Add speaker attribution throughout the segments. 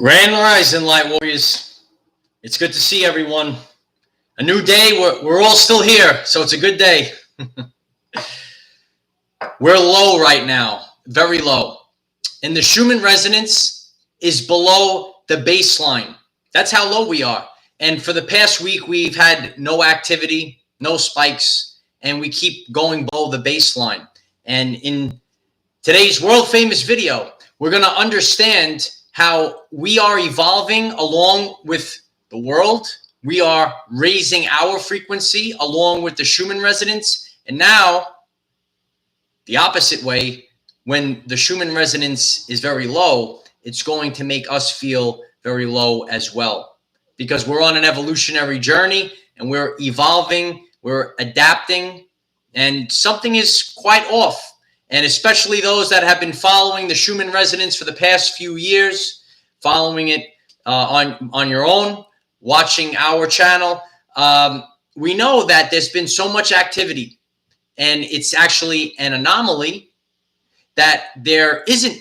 Speaker 1: Grand Rising, Light Warriors. It's good to see everyone. A new day. We're all still here, so it's a good day. We're low right now, very low. And the Schumann Resonance is below the baseline. That's how low we are. And for the past week, we've had no activity, no spikes, and we keep going below the baseline. And in today's world-famous video, we're going to understand how we are evolving along with the world. We are raising our frequency along with the Schumann Resonance. And now, the opposite way, when the Schumann Resonance is very low, it's going to make us feel very low as well. Because we're on an evolutionary journey and we're evolving, we're adapting, and something is quite off. And especially those that have been following the Schumann Resonance for the past few years, following it on your own, watching our channel, we know that there's been so much activity. And it's actually an anomaly that there isn't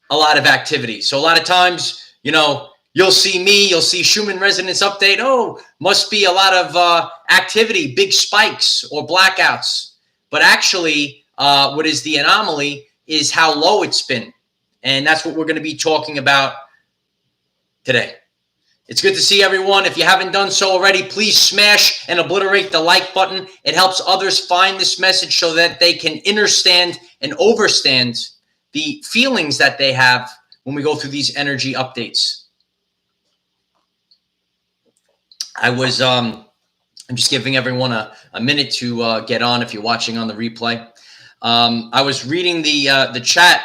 Speaker 1: a lot of activity. So a lot of times, you know, you'll see me, you'll see Schumann Resonance update. Oh, must be a lot of activity, big spikes or blackouts. But actually, what is the anomaly is how low it's been. And that's what we're going to be talking about today. It's good to see everyone. If you haven't done so already, please smash and obliterate the like button. It helps others find this message so that they can understand and overstand the feelings that they have when we go through these energy updates. I'm just giving everyone a minute to get on if you're watching on the replay. I was reading the chat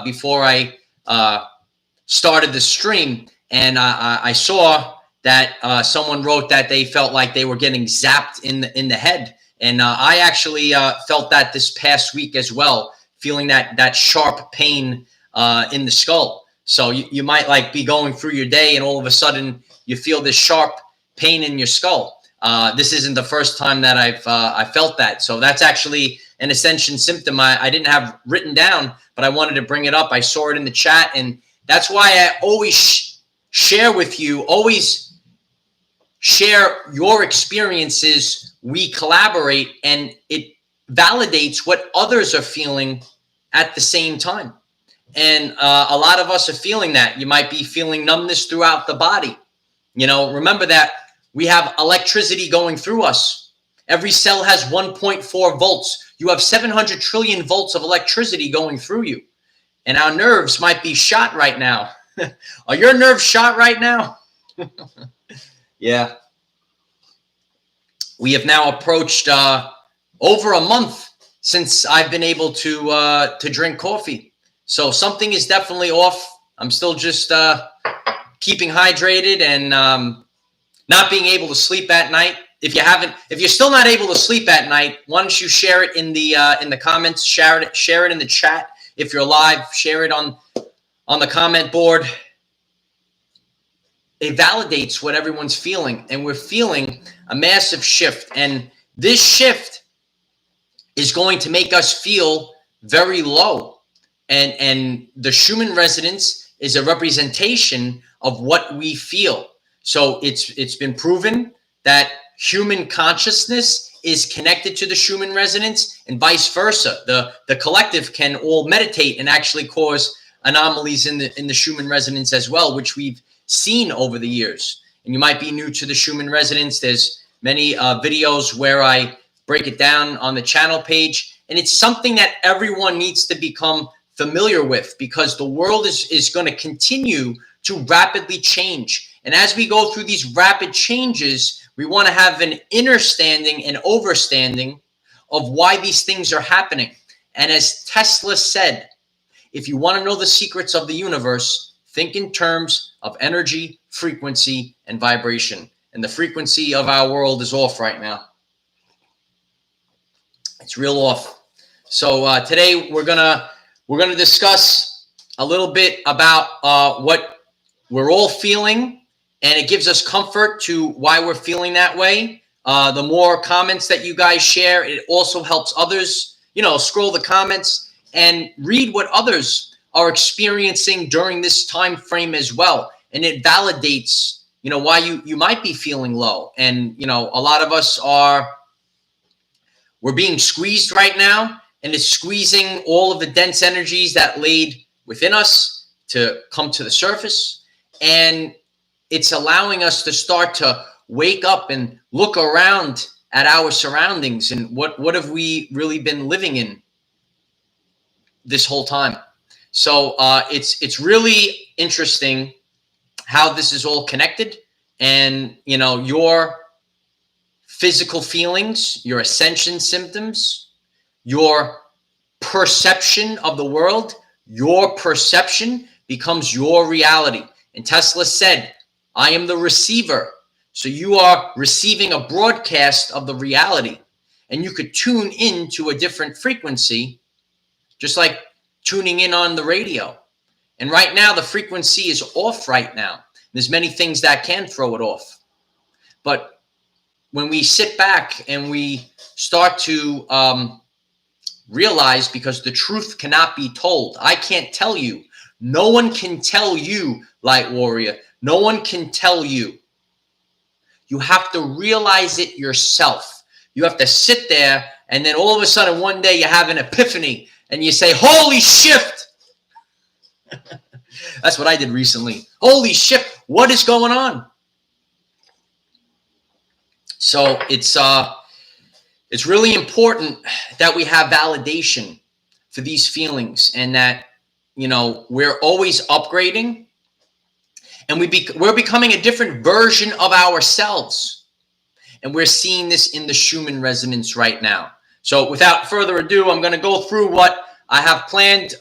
Speaker 1: before I started the stream, and I saw that someone wrote that they felt like they were getting zapped in the head, and I actually felt that this past week as well, feeling that sharp pain in the skull. So you might like be going through your day, and all of a sudden you feel this sharp pain in your skull. This isn't the first time that I felt that. So that's actually an Ascension symptom I didn't have written down, but I wanted to bring it up. I saw it in the chat, and that's why I always share with you, always share your experiences. We collaborate, and it validates what others are feeling at the same time. And a lot of us are feeling that. You might be feeling numbness throughout the body. You know, remember that we have electricity going through us. Every cell has 1.4 volts. You have 700 trillion volts of electricity going through you. And our nerves might be shot right now. Are your nerves shot right now? Yeah. We have now approached over a month since I've been able to drink coffee. So something is definitely off. I'm still just keeping hydrated and not being able to sleep at night. If you're still not able to sleep at night, why don't you share it in the comments, share it in the chat. If you're live, share it on the comment board. It validates what everyone's feeling, and we're feeling a massive shift. And this shift is going to make us feel very low. And the Schumann Resonance is a representation of what we feel. So it's been proven that human consciousness is connected to the Schumann Resonance, and vice versa. The collective can all meditate and actually cause anomalies in the Schumann Resonance as well, which we've seen over the years. And you might be new to the Schumann Resonance. There's many videos where I break it down on the channel page, and it's something that everyone needs to become familiar with, because the world is going to continue to rapidly change. And as we go through these rapid changes, we want to have an understanding and overstanding of why these things are happening. And as Tesla said, if you want to know the secrets of the universe, think in terms of energy, frequency, and vibration. And the frequency of our world is off right now. It's real off. So today we're gonna discuss a little bit about what we're all feeling. And it gives us comfort to why we're feeling that way. The more comments that you guys share, it also helps others, you know, scroll the comments and read what others are experiencing during this time frame as well. and it validates, why you might be feeling low. And, a lot of us we're being squeezed right now, and it's squeezing all of the dense energies that laid within us to come to the surface. And it's allowing us to start to wake up and look around at our surroundings and what have we really been living in this whole time. So it's really interesting how this is all connected. And, your physical feelings, your ascension symptoms, your perception of the world, your perception becomes your reality. And Tesla said, I am the receiver. So you are receiving a broadcast of the reality, and you could tune into a different frequency, just like tuning in on the radio. And right now, the frequency is off right now. There's many things that can throw it off. But when we sit back and we start to realize, because the truth cannot be told. I can't tell you. No one can tell you, Light Warrior. No one can tell you. You have to realize it yourself. You have to sit there, and then all of a sudden one day you have an epiphany and you say, holy shit. That's what I did recently. Holy shit, what is going on? So it's really important that we have validation for these feelings, and that, we're always upgrading. And we're becoming a different version of ourselves. And we're seeing this in the Schumann Resonance right now. So without further ado, I'm going to go through what I have planned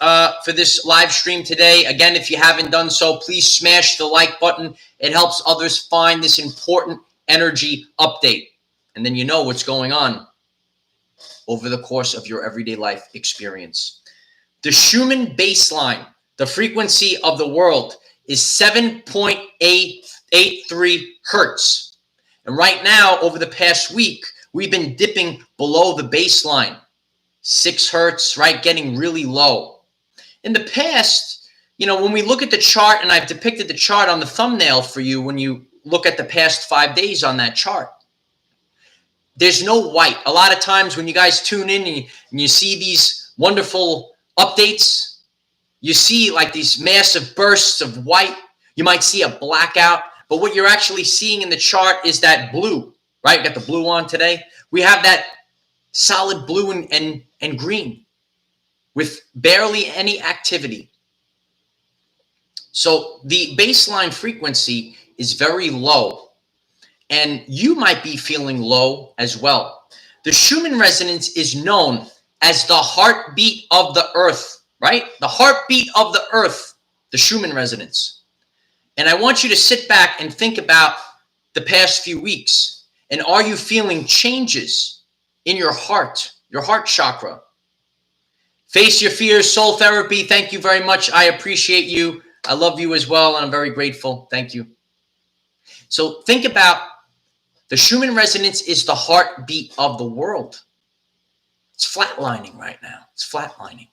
Speaker 1: for this live stream today. Again, if you haven't done so, please smash the like button. It helps others find this important energy update. And then you know what's going on over the course of your everyday life experience. The Schumann baseline, the frequency of the world, is 7.883 hertz. And right now, over the past week, we've been dipping below the baseline. 6 hertz, right? Getting really low. In the past, when we look at the chart, and I've depicted the chart on the thumbnail for you, when you look at the past 5 days on that chart, there's no white. A lot of times when you guys tune in and you see these wonderful updates, you see like these massive bursts of white. You might see a blackout, but what you're actually seeing in the chart is that blue, right? We got the blue on today. We have that solid blue and green with barely any activity. So the baseline frequency is very low, and you might be feeling low as well. The Schumann Resonance is known as the heartbeat of the earth. Right? The heartbeat of the earth, the Schumann Resonance. And I want you to sit back and think about the past few weeks. And are you feeling changes in your heart chakra? Face Your Fears, Soul Therapy. Thank you very much. I appreciate you. I love you as well, and I'm very grateful. Thank you. So think about the Schumann Resonance is the heartbeat of the world. It's flatlining right now. It's flatlining.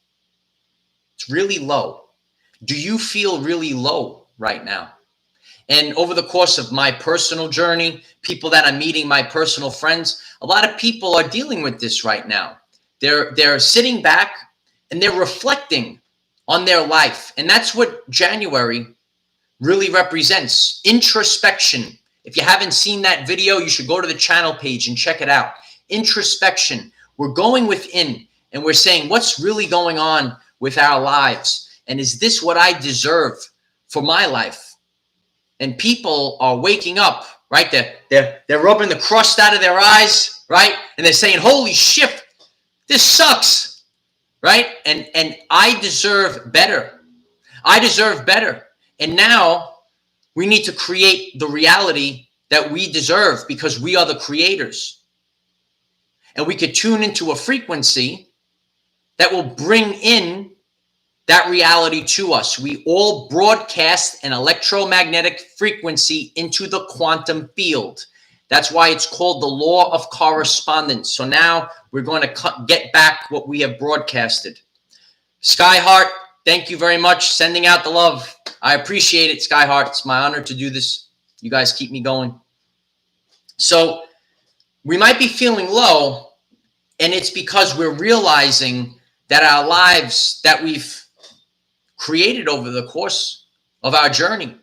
Speaker 1: It's really low. Do you feel really low right now? And over the course of my personal journey, people that I'm meeting, my personal friends, a lot of people are dealing with this right now. They're sitting back and they're reflecting on their life. And that's what January really represents. Introspection. If you haven't seen that video, you should go to the channel page and check it out. Introspection. We're going within and we're saying, what's really going on with our lives? And is this what I deserve for my life? And people are waking up, right? They're rubbing the crust out of their eyes, right? And they're saying, holy shit, this sucks, right? And I deserve better. I deserve better. And now we need to create the reality that we deserve, because we are the creators. And we could tune into a frequency that will bring in that reality to us. We all broadcast an electromagnetic frequency into the quantum field. That's why it's called the law of correspondence. So now we're going to get back what we have broadcasted. Skyheart, thank you very much. Sending out the love. I appreciate it, Skyheart. It's my honor to do this. You guys keep me going. So we might be feeling low, and it's because we're realizing that our lives that we've created over the course of our journey,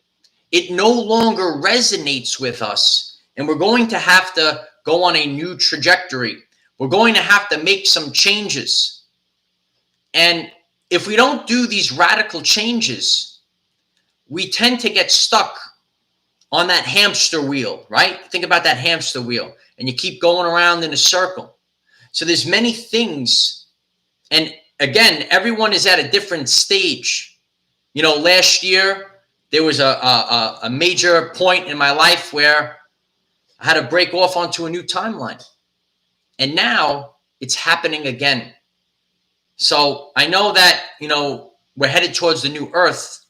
Speaker 1: it no longer resonates with us, and we're going to have to go on a new trajectory. We're going to have to make some changes. And if we don't do these radical changes, we tend to get stuck on that hamster wheel, right? Think about that hamster wheel, and you keep going around in a circle. So there's many things, and again, everyone is at a different stage. You know, last year, there was a major point in my life where I had to break off onto a new timeline. And now it's happening again. So I know that, you know, we're headed towards the new earth,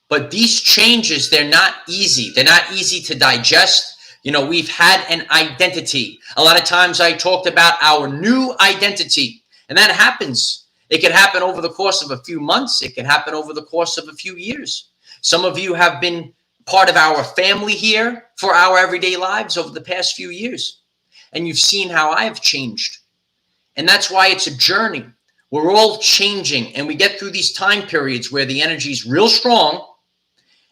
Speaker 1: but these changes, they're not easy. They're not easy to digest. You know, we've had an identity. A lot of times I talked about our new identity, and that happens. It can happen over the course of a few months. It can happen over the course of a few years. Some of you have been part of our family here for our everyday lives over the past few years, and you've seen how I have changed. And that's why it's a journey. We're all changing, and we get through these time periods where the energy is real strong,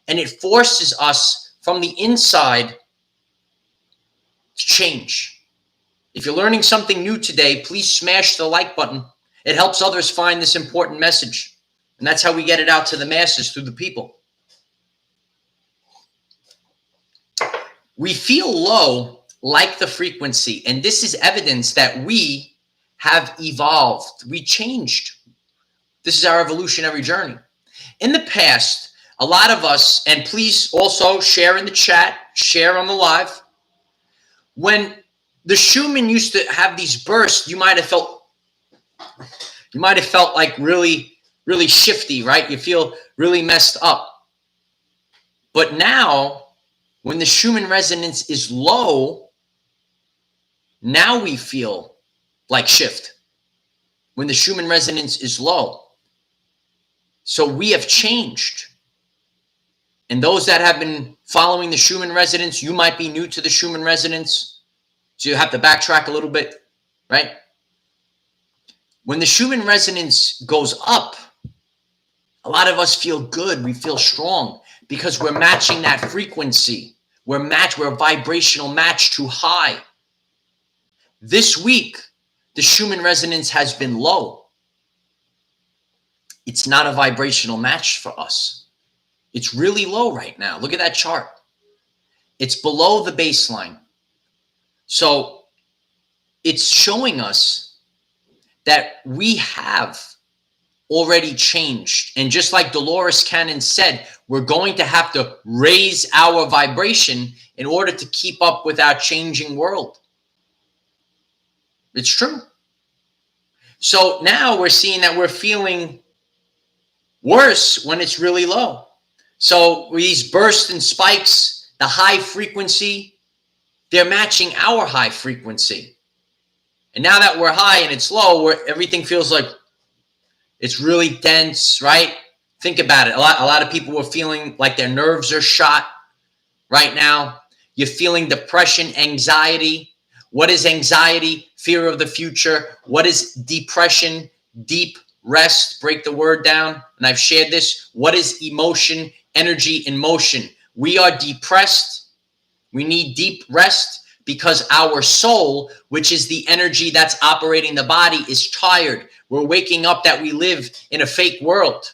Speaker 1: and it forces us from the inside to change. If you're learning something new today, please smash the like button. It helps others find this important message. And that's how we get it out to the masses, through the people. We feel low like the frequency, and this is evidence that we have evolved. We changed. This is our evolutionary journey. In the past, a lot of us, and please also share in the chat, share on the live, when the Schumann used to have these bursts, you might have felt like really, really shifty, right? You feel really messed up. But now, when the Schumann resonance is low, now we feel like shift. When the Schumann resonance is low. So we have changed. And those that have been following the Schumann resonance, you might be new to the Schumann resonance. So you have to backtrack a little bit, right? When the Schumann resonance goes up, a lot of us feel good. We feel strong because we're matching that frequency. We're a vibrational match too high. This week, the Schumann resonance has been low. It's not a vibrational match for us. It's really low right now. Look at that chart. It's below the baseline. So it's showing us that we have already changed. And just like Dolores Cannon said, we're going to have to raise our vibration in order to keep up with our changing world. It's true. So now we're seeing that we're feeling worse when it's really low. So these bursts and spikes, the high frequency, they're matching our high frequency. And now that we're high and it's low, where everything feels like it's really dense, right? Think about it. A lot of people were feeling like their nerves are shot right now. You're feeling depression, anxiety. What is anxiety? Fear of the future. What is depression? Deep rest. Break the word down. And I've shared this. What is emotion? Energy in motion. We are depressed. We need deep rest because our soul, which is the energy that's operating the body, is tired. We're waking up that we live in a fake world.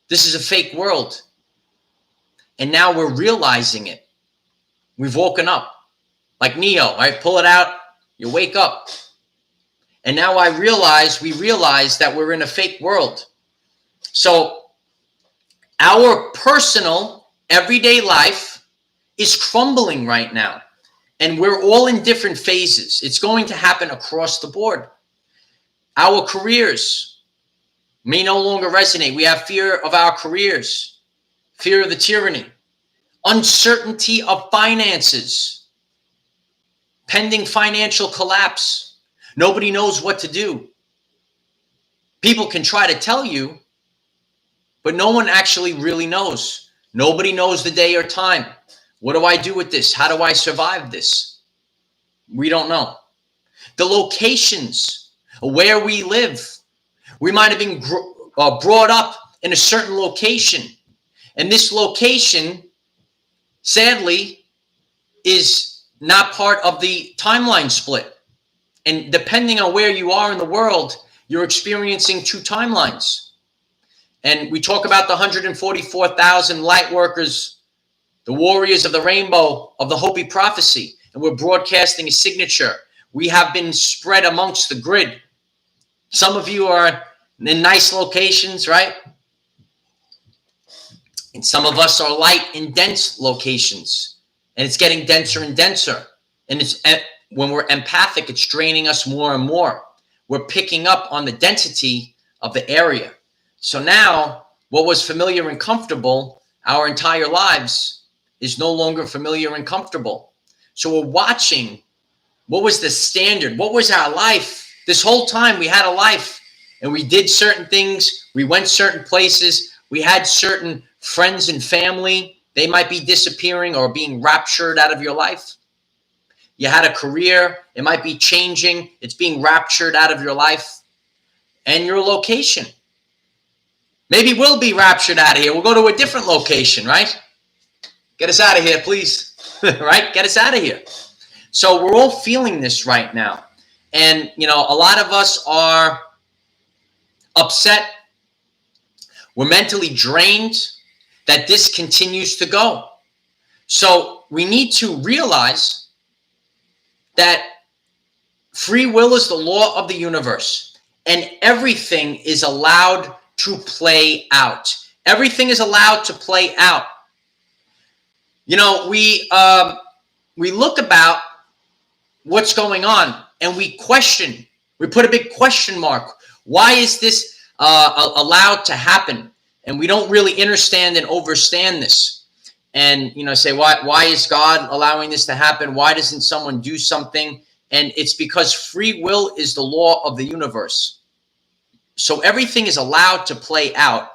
Speaker 1: This is a fake world. And now we're realizing it. We've woken up. Like Neo, right? Pull it out, you wake up. And now we realize that we're in a fake world. So our personal everyday life is crumbling right now. And we're all in different phases. It's going to happen across the board. Our careers may no longer resonate. We have fear of our careers, fear of the tyranny, uncertainty of finances, pending financial collapse. Nobody knows what to do. People can try to tell you, but no one actually really knows. Nobody knows the day or time. What do I do with this? How do I survive this? We don't know. The locations where we live. We might have been brought up in a certain location. And this location, sadly, is not part of the timeline split. And depending on where you are in the world, you're experiencing two timelines. And we talk about the 144,000 light workers, the warriors of the rainbow of the Hopi prophecy. And we're broadcasting a signature. We have been spread amongst the grid. Some of you are in nice locations, right? And some of us are light and dense locations. And it's getting denser and denser. And it's when we're empathic, it's draining us more and more. We're picking up on the density of the area. So now, what was familiar and comfortable our entire lives is no longer familiar and comfortable. So we're watching, what was the standard? What was our life? This whole time we had a life, and we did certain things. We went certain places. We had certain friends and family. They might be disappearing or being raptured out of your life. You had a career. It might be changing. It's being raptured out of your life. And your location. Maybe we'll be raptured out of here. We'll go to a different location, right? Get us out of here, please. Right? Get us out of here. So we're all feeling this right now. And, you know, a lot of us are upset. We're mentally drained that this continues to go. So we need to realize that free will is the law of the universe, and everything is allowed to play out. Everything is allowed to play out. You know, we look about what's going on, and we question. We put a big question mark. Why is this allowed to happen? And we don't really understand and understand this. And, you know, say, why is God allowing this to happen? Why doesn't someone do something? And it's because free will is the law of the universe. So everything is allowed to play out.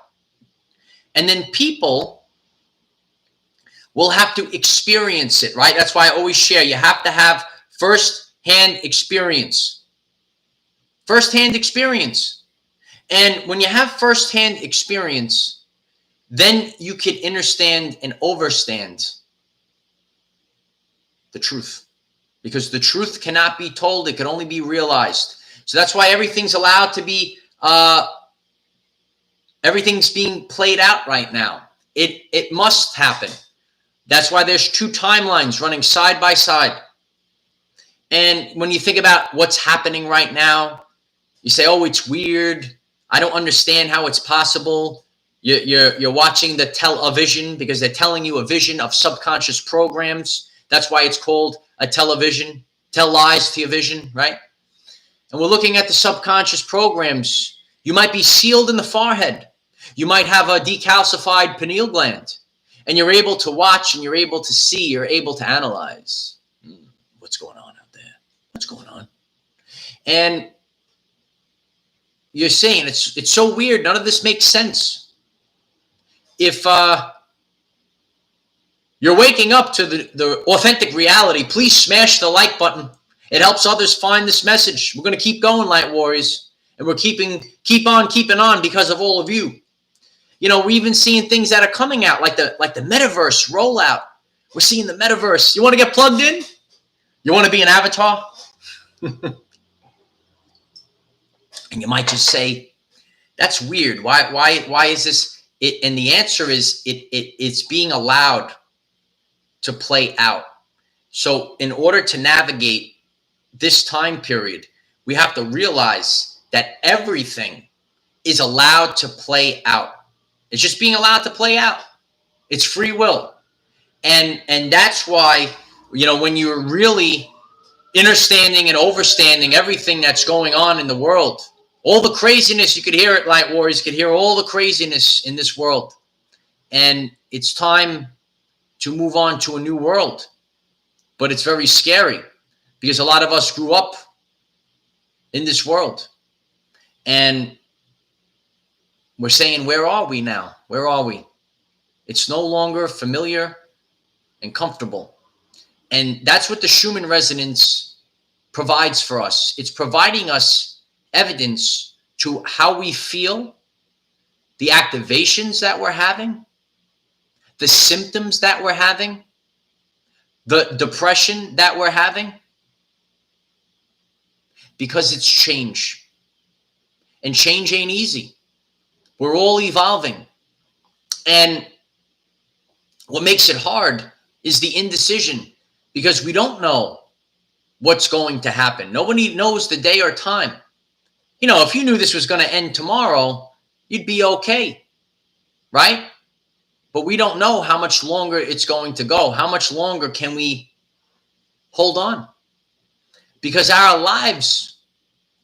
Speaker 1: And then people will have to experience it, right? That's why I always share. You have to have first-hand experience. First-hand experience. And when you have first-hand experience, then you can understand and understand the truth. Because the truth cannot be told. It can only be realized. So that's why everything's allowed to be, everything's being played out right now. It must happen. That's why there's two timelines running side by side. And when you think about what's happening right now, you say, oh, it's weird. I don't understand how it's possible. You're watching the television because they're telling you a vision of subconscious programs. That's why it's called a television. Tell lies to your vision, right? And we're looking at the subconscious programs. You might be sealed in the forehead. You might have a decalcified pineal gland. And you're able to watch and you're able to see. You're able to analyze. What's going on out there? What's going on? And you're saying it's so weird. None of this makes sense. If you're waking up to the authentic reality, please smash the like button. It helps others find this message. We're going to keep going, Light Warriors. And we're keep on keeping on because of all of you. You know, we're even seeing things that are coming out, like the Metaverse rollout. We're seeing the Metaverse. You want to get plugged in? You want to be an avatar? And you might just say, that's weird. Why is this? And the answer is it's being allowed to play out. So in order to navigate this time period, we have to realize that everything is allowed to play out. It's just being allowed to play out. It's free will. And that's why, you know, when you're really understanding and overstanding everything that's going on in the world, all the craziness, you could hear it, Light Warriors, you could hear all the craziness in this world. And it's time to move on to a new world. But it's very scary because a lot of us grew up in this world. And We're saying, where are we now? Where are we? It's no longer familiar and comfortable. And that's what the Schumann Resonance provides for us. It's providing us evidence to how we feel, the activations that we're having, the symptoms that we're having, the depression that we're having, because it's change. And change ain't easy. We're all evolving. And what makes it hard is the indecision, because we don't know what's going to happen. Nobody knows the day or time. You know, if you knew this was going to end tomorrow, you'd be okay, right? But we don't know how much longer it's going to go. How much longer can we hold on? Because our lives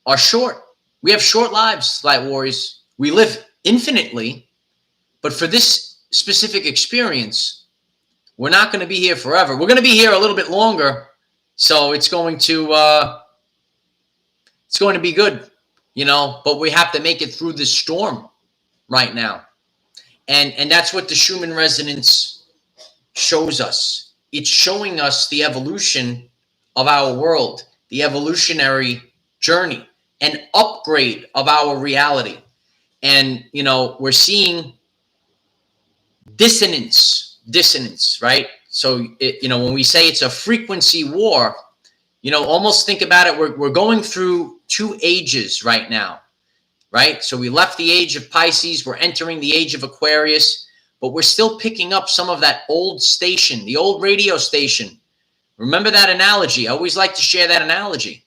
Speaker 1: are short. We have short lives, light warriors. We live infinitely, but for this specific experience, we're not going to be here forever. We're going to be here a little bit longer, so it's going to be good, you know. But we have to make it through this storm right now, and that's what the Schumann Resonance shows us. It's showing us the evolution of our world, the evolutionary journey, an upgrade of our reality. And, you know, we're seeing dissonance, right? So, when we say it's a frequency war, almost think about it. We're going through two ages right now, right? So we left the age of Pisces. We're entering the age of Aquarius, but we're still picking up some of that old station, the old radio station. Remember that analogy. I always like to share that analogy.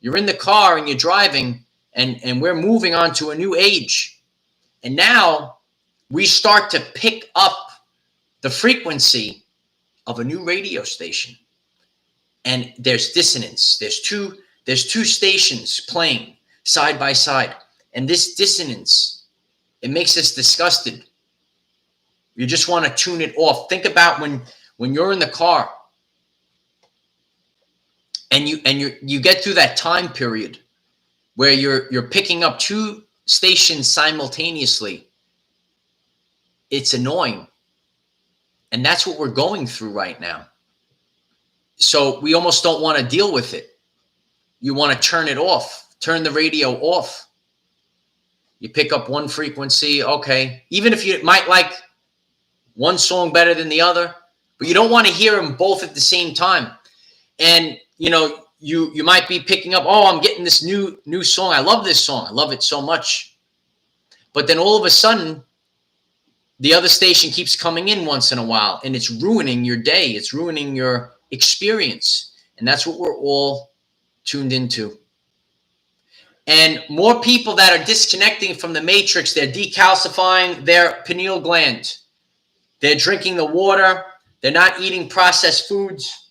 Speaker 1: You're in the car and you're driving, and we're moving on to a new age. And now we start to pick up the frequency of a new radio station. And there's dissonance. There's two stations playing side by side. And this dissonance, it makes us disgusted. You just want to tune it off. Think about when you're in the car and you get through that time period where you're picking up two stations simultaneously. It's annoying. And that's what we're going through right now. So we almost don't want to deal with it. You want to turn it off, turn the radio off. You pick up one frequency, okay. Even if you might like one song better than the other, but you don't want to hear them both at the same time. And, you might be picking up, oh, I'm getting this new song. I love this song. I love it so much. But then all of a sudden, the other station keeps coming in once in a while, and it's ruining your day. It's ruining your experience. And that's what we're all tuned into. And more people that are disconnecting from the matrix, they're decalcifying their pineal gland. They're drinking the water. They're not eating processed foods.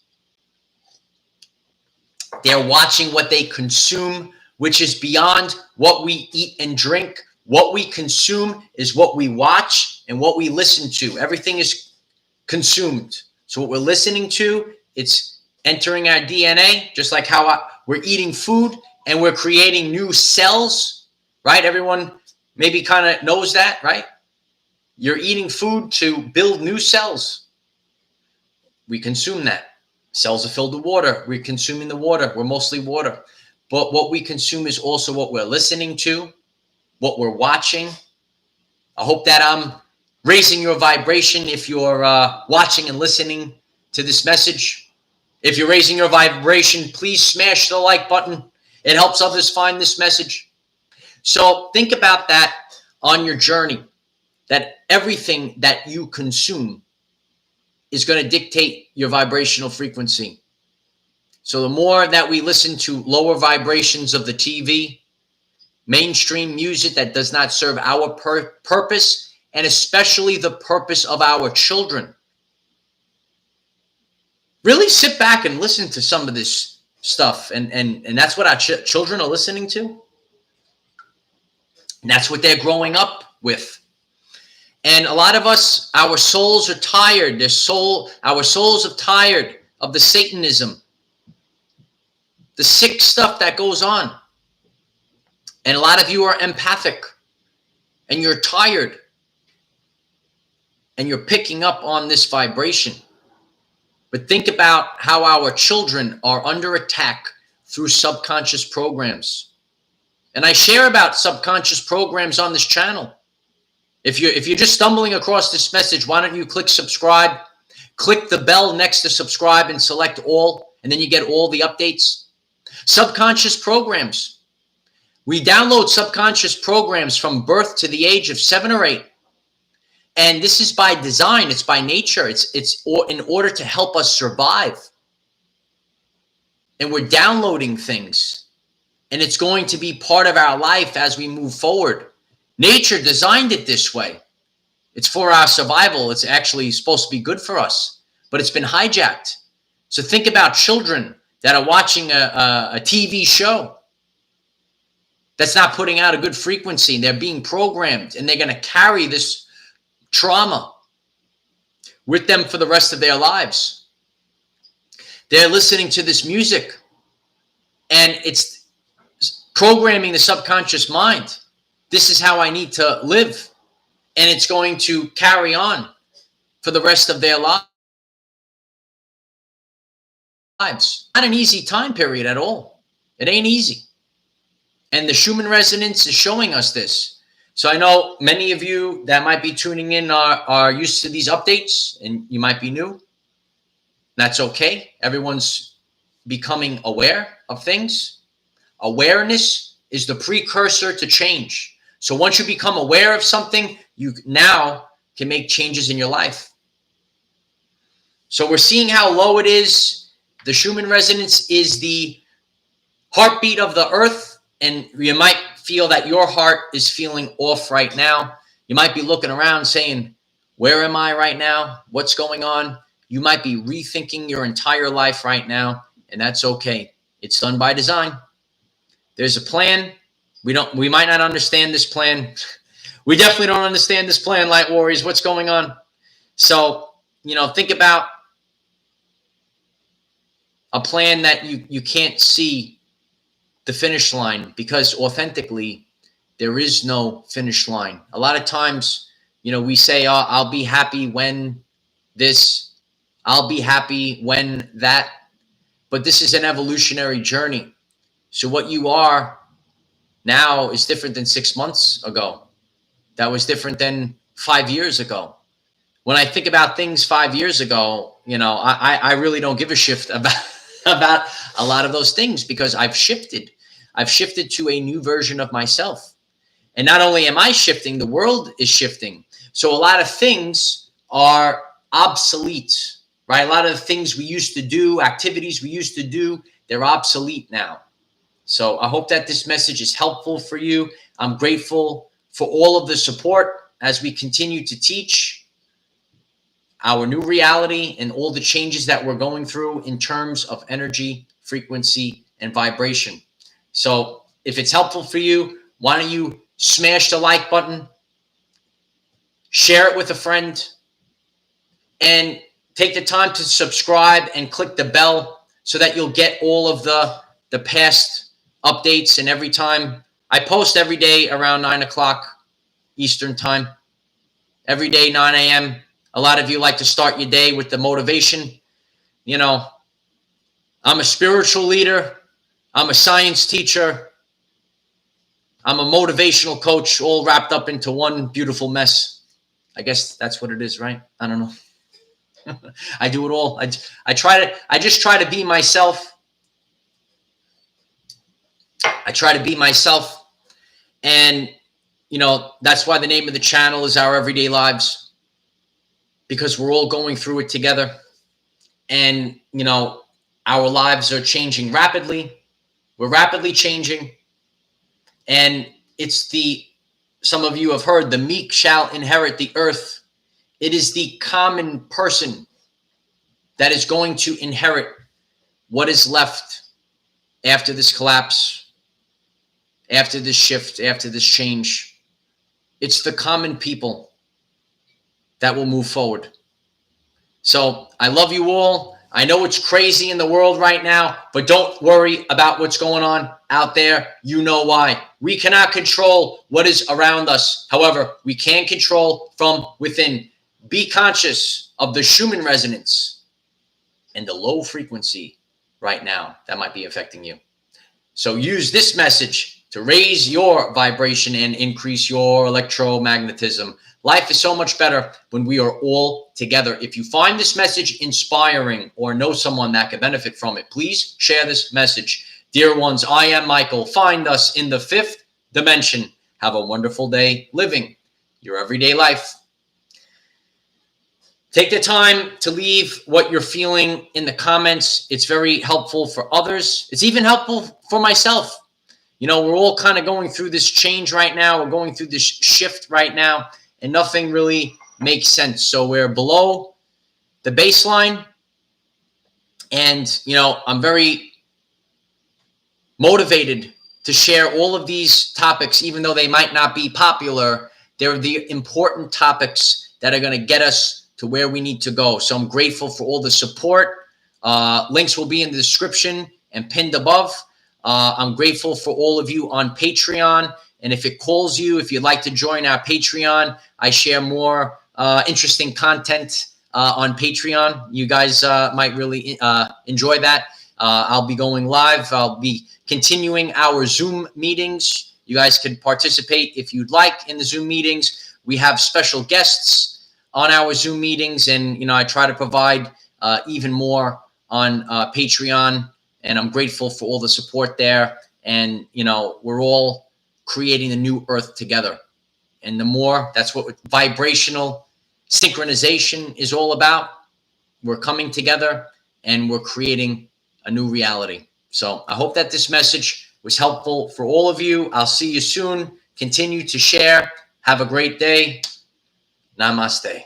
Speaker 1: They're watching what they consume, which is beyond what we eat and drink. What we consume is what we watch and what we listen to. Everything is consumed. So what we're listening to, it's entering our DNA, just like how we're eating food and we're creating new cells, right? Everyone maybe kind of knows that, right? You're eating food to build new cells. We consume that. Cells are filled with water. We're consuming the water. We're mostly water. But what we consume is also what we're listening to, what we're watching. I hope that I'm raising your vibration if you're watching and listening to this message. If you're raising your vibration, please smash the like button. It helps others find this message. So think about that on your journey, that everything that you consume is going to dictate your vibrational frequency. So the more that we listen to lower vibrations of the TV, mainstream music that does not serve our purpose, and especially the purpose of our children. Really sit back and listen to some of this stuff. And that's what our children are listening to. And that's what they're growing up with. And a lot of us, our souls are tired. Our souls are tired of the Satanism, the sick stuff that goes on. And a lot of you are empathic. and you're tired and you're picking up on this vibration. But think about how our children are under attack through subconscious programs. And I share about subconscious programs on this channel. If you're just stumbling across this message, why don't you click subscribe, click the bell next to subscribe and select all, and then you get all the updates. Subconscious programs. We download subconscious programs from birth to the age of 7 or 8. And this is by design. It's by nature. It's in order to help us survive. And we're downloading things. And it's going to be part of our life as we move forward. Nature designed it this way. It's for our survival. It's actually supposed to be good for us. But it's been hijacked. So think about children that are watching a TV show that's not putting out a good frequency. They're being programmed, and they're going to carry this trauma with them for the rest of their lives. They're listening to this music, and it's programming the subconscious mind. This is how I need to live. And it's going to carry on for the rest of their lives. Not an easy time period at all. It ain't easy. And the Schumann Resonance is showing us this. So I know many of you that might be tuning in are used to these updates, and you might be new. That's okay. Everyone's becoming aware of things. Awareness is the precursor to change. So once you become aware of something, you now can make changes in your life. So we're seeing how low it is. The Schumann Resonance is the heartbeat of the earth, and you might feel that your heart is feeling off right now. You might be looking around saying, where am I right now? What's going on? You might be rethinking your entire life right now, and that's okay. It's done by design. There's a plan. We might not understand this plan. We definitely don't understand this plan, Light Warriors. What's going on? So, think about a plan that you can't see the finish line, because authentically, there is no finish line. A lot of times, we say, oh, I'll be happy when this, I'll be happy when that. But this is an evolutionary journey. So what you are now is different than 6 months ago. That was different than 5 years ago. When I think about things 5 years ago, I really don't give a shift about a lot of those things, because I've shifted. I've shifted to a new version of myself. And not only am I shifting, the world is shifting. So a lot of things are obsolete, right? A lot of the things we used to do, activities we used to do, they're obsolete now. So I hope that this message is helpful for you. I'm grateful for all of the support as we continue to teach our new reality and all the changes that we're going through in terms of energy, frequency, and vibration. So if it's helpful for you, why don't you smash the like button, share it with a friend, and take the time to subscribe and click the bell so that you'll get all of the past updates. And every time I post every day around 9 o'clock Eastern time, every day, 9 a.m. A lot of you like to start your day with the motivation. I'm a spiritual leader. I'm a science teacher. I'm a motivational coach, all wrapped up into one beautiful mess. I guess that's what it is, right? I don't know. I do it all. I just try to be myself. I try to be myself. And, that's why the name of the channel is Our Everyday Lives, because we're all going through it together. And, our lives are changing rapidly. We're rapidly changing. And it's some of you have heard, the meek shall inherit the earth. It is the common person that is going to inherit what is left after this collapse, after this shift, after this change. It's the common people that will move forward. So I love you all. I know it's crazy in the world right now, but don't worry about what's going on out there. You know why. We cannot control what is around us. However, we can control from within. Be conscious of the Schumann resonance and the low frequency right now that might be affecting you. So use this message to raise your vibration and increase your electromagnetism. Life is so much better when we are all together. If you find this message inspiring or know someone that could benefit from it, please share this message. Dear ones, I am Michael. Find us in the 5th dimension. Have a wonderful day living your everyday life. Take the time to leave what you're feeling in the comments. It's very helpful for others. It's even helpful for myself. You know, we're all kind of going through this change right now. We're going through this shift right now, and nothing really makes sense. So we're below the baseline. And, you know, I'm very motivated to share all of these topics, even though they might not be popular. They're the important topics that are going to get us to where we need to go. So I'm grateful for all the support. Links will be in the description and pinned above. I'm grateful for all of you on Patreon. And if it calls you, if you'd like to join our Patreon, I share more interesting content on Patreon. You guys might really enjoy that. I'll be going live. I'll be continuing our Zoom meetings. You guys can participate if you'd like in the Zoom meetings. We have special guests on our Zoom meetings, and I try to provide even more on Patreon, and I'm grateful for all the support there. And we're all creating a new earth together, and the more, that's what vibrational synchronization is all about. We're coming together and we're creating a new reality. So I hope that this message was helpful for all of you. I'll see you soon. Continue to share. Have a great day. Namaste.